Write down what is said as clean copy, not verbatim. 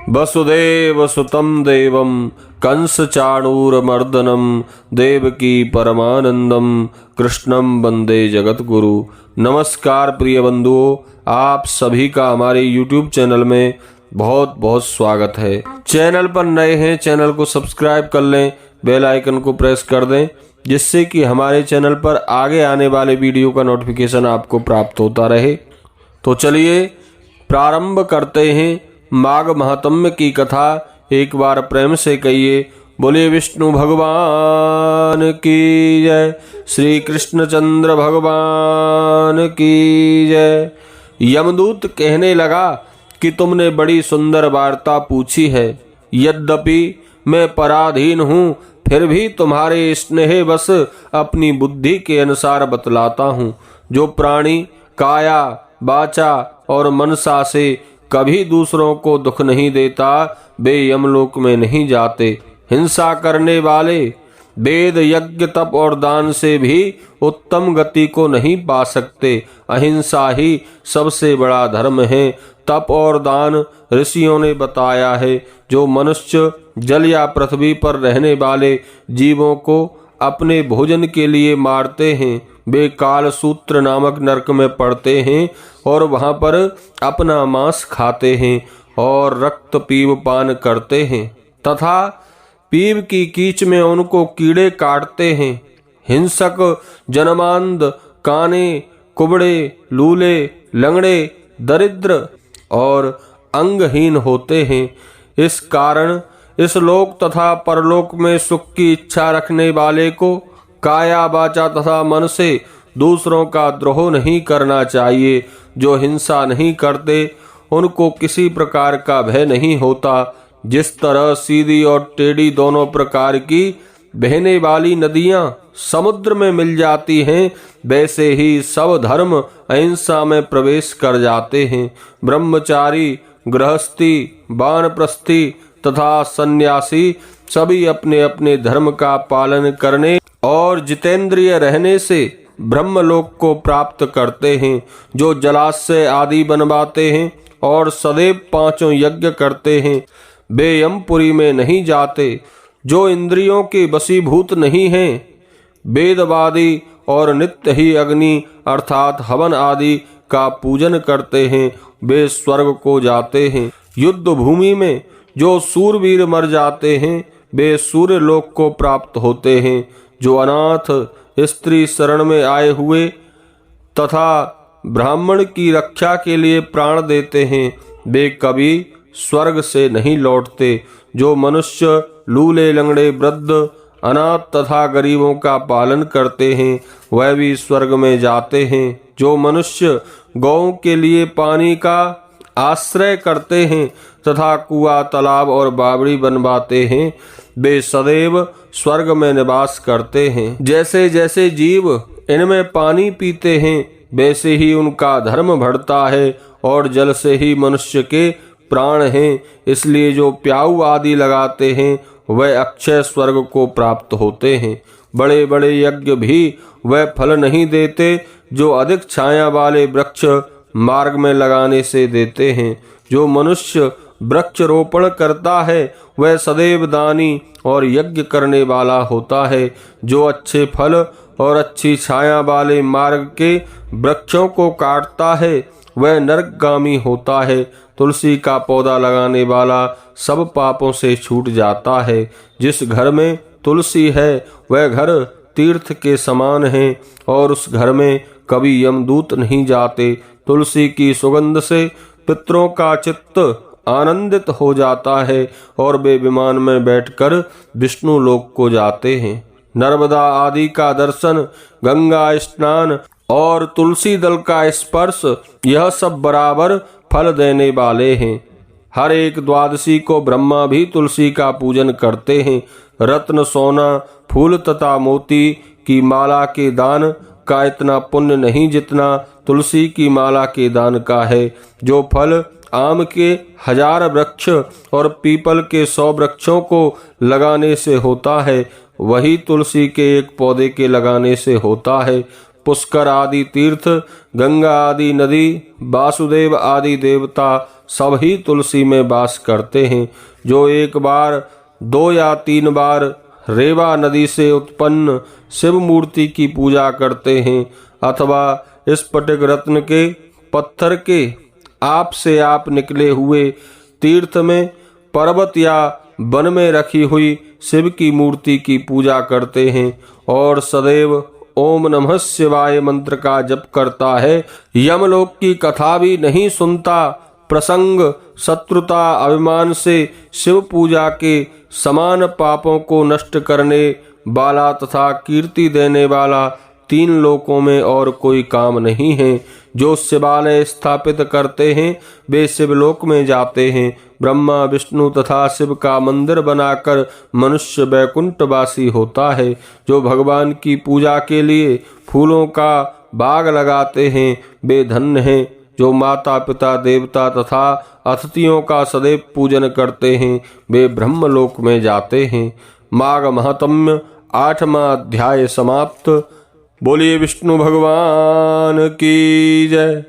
वसुदेव सुतं देवं कंस चाणूरमर्दनं देवकी परमानंदम कृष्णं वंदे जगतगुरु। नमस्कार प्रिय बंधुओं, आप सभी का हमारे YouTube चैनल में बहुत बहुत स्वागत है। चैनल पर नए हैं, चैनल को सब्सक्राइब कर लें, बेल आइकन को प्रेस कर दें, जिससे कि हमारे चैनल पर आगे आने वाले वीडियो का नोटिफिकेशन आपको प्राप्त होता रहे। तो चलिए प्रारंभ करते हैं माघ महात्म्य की कथा। एक बार प्रेम से कहिए, बोले विष्णु भगवान की जय, श्री कृष्णचंद्र भगवान की जय। यमदूत कहने लगा कि तुमने बड़ी सुंदर वार्ता पूछी है। यद्यपि मैं पराधीन हूँ, फिर भी तुम्हारे स्नेह बस अपनी बुद्धि के अनुसार बतलाता हूँ। जो प्राणी काया वाचा और मनसा से कभी दूसरों को दुख नहीं देता, वे यमलोक में नहीं जाते। हिंसा करने वाले वेद यज्ञ तप और दान से भी उत्तम गति को नहीं पा सकते। अहिंसा ही सबसे बड़ा धर्म है। तप और दान ऋषियों ने बताया है। जो मनुष्य जल या पृथ्वी पर रहने वाले जीवों को अपने भोजन के लिए मारते हैं, वे काल सूत्र नामक नरक में पड़ते हैं और वहां पर अपना मांस खाते हैं और रक्त पीव पान करते हैं तथा पीव की कीच में उनको कीड़े काटते हैं। हिंसक जन्मांध, काने, कुबड़े, लूले, लंगड़े, दरिद्र और अंगहीन होते हैं। इस कारण इस लोक तथा परलोक में सुख की इच्छा रखने वाले को काया वाचा तथा मन से दूसरों का द्रोह नहीं करना चाहिए। जो हिंसा नहीं करते उनको किसी प्रकार का भय नहीं होता। जिस तरह सीधी और टेढ़ी दोनों प्रकार की बहने वाली नदियां समुद्र में मिल जाती हैं, वैसे ही सब धर्म अहिंसा में प्रवेश कर जाते हैं। ब्रह्मचारी, गृहस्थी, वानप्रस्थी तथा सन्यासी सभी अपने अपने धर्म का पालन करने और जितेंद्रिय रहने से ब्रह्मलोक को प्राप्त करते हैं। जो जलाशय आदि बनवाते हैं और सदैव पांचों यज्ञ करते हैं, वे यमपुरी में नहीं जाते। जो इंद्रियों के वशीभूत नहीं हैं, वेदवादी और नित्य ही अग्नि अर्थात हवन आदि का पूजन करते हैं, वे स्वर्ग को जाते हैं। युद्ध भूमि में जो सूरवीर मर जाते हैं, वे सूर्य लोक को प्राप्त होते हैं। जो अनाथ स्त्री शरण में आए हुए तथा ब्राह्मण की रक्षा के लिए प्राण देते हैं, वे कभी स्वर्ग से नहीं लौटते। जो मनुष्य लूले, लंगड़े, वृद्ध, अनाथ तथा गरीबों का पालन करते हैं, वह भी स्वर्ग में जाते हैं। जो मनुष्य गौओं के लिए पानी का आश्रय करते हैं तथा कुआं, तालाब और बावड़ी बनवाते हैं, वे सदैव स्वर्ग में निवास करते हैं। जैसे जैसे जीव इनमें पानी पीते हैं, वैसे ही उनका धर्म बढ़ता है और जल से ही मनुष्य के प्राण हैं। इसलिए जो प्याऊ आदि लगाते हैं, वह अक्षय स्वर्ग को प्राप्त होते हैं। बड़े बड़े यज्ञ भी वह फल नहीं देते जो अधिक छाया वाले वृक्ष मार्ग में लगाने से देते हैं। जो मनुष्य वृक्ष रोपण करता है, वह सदैव दानी और यज्ञ करने वाला होता है। जो अच्छे फल और अच्छी छाया वाले मार्ग के वृक्षों को काटता है, वह नरकगामी होता है। तुलसी का पौधा लगाने वाला सब पापों से छूट जाता है। जिस घर में तुलसी है, वह घर तीर्थ के समान है और उस घर में कभी यमदूत नहीं जाते। तुलसी की सुगंध से पितरों का चित्त आनंदित हो जाता है और वे विमान में बैठकर विष्णु लोक को जाते हैं। नर्मदा आदि का दर्शन, गंगा स्नान और तुलसी दल का स्पर्श, यह सब बराबर फल देने वाले हैं। हर एक द्वादशी को ब्रह्मा भी तुलसी का पूजन करते हैं। रत्न, सोना, फूल तथा मोती की माला के दान का इतना पुण्य नहीं जितना तुलसी की माला के दान का है। जो फल आम के 1000 वृक्ष और पीपल के 100 वृक्षों को लगाने से होता है, वही तुलसी के एक पौधे के लगाने से होता है। पुष्कर आदि तीर्थ, गंगा आदि नदी, वासुदेव आदि देवता सब ही तुलसी में वास करते हैं। जो एक बार 2 या 3 बार रेवा नदी से उत्पन्न शिव मूर्ति की पूजा करते हैं अथवा स्फटिक रत्न के पत्थर के आप से आप निकले हुए तीर्थ में, पर्वत या वन में रखी हुई शिव की मूर्ति की पूजा करते हैं और सदैव ओम नमः शिवाय मंत्र का जप करता है, यमलोक की कथा भी नहीं सुनता, प्रसंग शत्रुता अभिमान से शिव पूजा के समान पापों को नष्ट करने वाला तथा कीर्ति देने वाला 3 लोकों में और कोई काम नहीं है। जो शिवालय स्थापित करते हैं वे शिवलोक में जाते हैं। ब्रह्मा विष्णु तथा शिव का मंदिर बनाकर मनुष्य वैकुंठवासी होता है। जो भगवान की पूजा के लिए फूलों का बाग लगाते हैं वे धन्य हैं। जो माता पिता देवता तथा अतिथियों का सदैव पूजन करते हैं वे ब्रह्मलोक में जाते हैं। माघ महात्म्य 8वां अध्याय समाप्त। बोलिए विष्णु भगवान की जय।